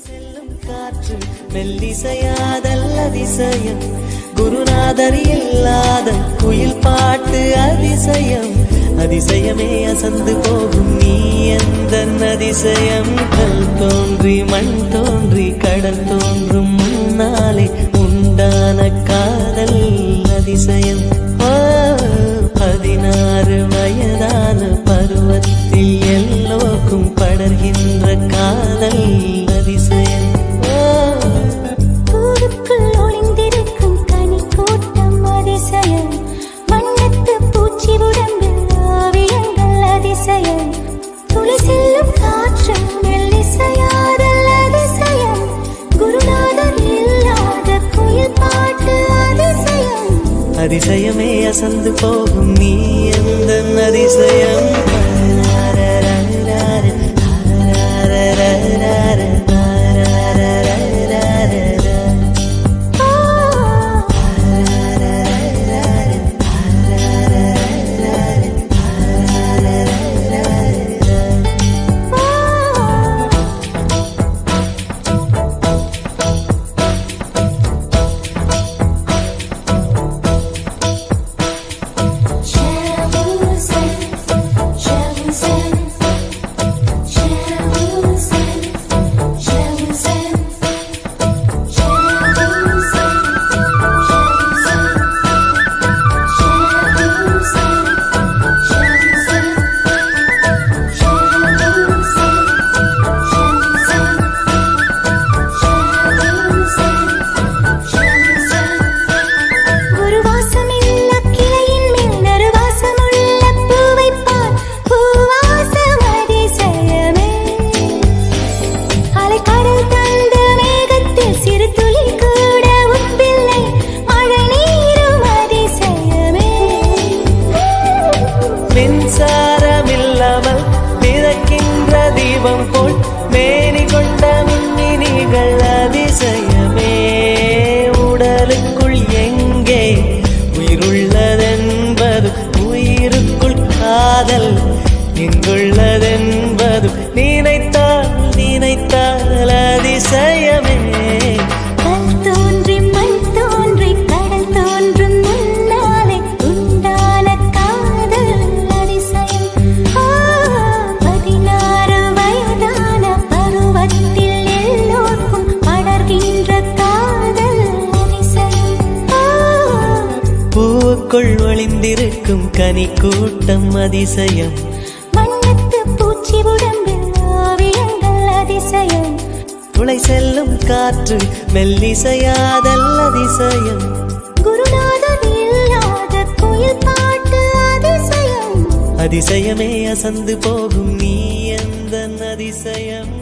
செல்லும் காற்று மெல்லிசையாதல் அதிசயம், குருநாதர் இல்லாத குயில் பாட்டு அதிசயம், அதிசயமே அசந்து போகும் நீ எந்த அதிசயம். கல் தோன்றி மண் தோன்றி கடல் தோன்றும் முன்னாலே உண்டான காதல் அதிசயம். 16 வயதான பருவத்தில் எல்லோருக்கும் படர்கின்ற காதல் அதிசயம். பூவுக்குள் ஒளிந்திருக்கும் கனி கூட்டம் அதிசயம், வண்ணத்து பூச்சி உடம்பில் ஓவியங்கள் அதிசயம், துளி செல்லும் காற்று மெல்லிசையாதல் அதிசயம், குருநாதர் இல்லாத குயில் பாட்டு அதிசயம், அதிசயமே அசந்து போகும் நீ எந்த அதிசயம். மின்சாரமில்லாமல் மிதக்கின்ற தீபம் போல் மேனி கொண்ட மின்மினிகள் அதிசயமே. உடலுக்குள் எங்கே உயிருள்ளதென்பது, உயிருக்குள் காதல் எங்குள்ளதென்பது நினைத்தால் நினைத்தால் அதிசயமே. பூவுக்குள் ஒளிந்திருக்கும் கனி கூட்டம் அதிசயம், வண்ணத்து பூச்சி உடம்பில் ஓவியங்கள் அதிசயம், துளை செல்லும் காற்று மெல்லிசையாதல் அதிசயம், குருநாதர் இல்லாத குயில் பாட்டு அதிசயம், அதிசயமே அசந்து போகும் நீ எந்த அதிசயம்.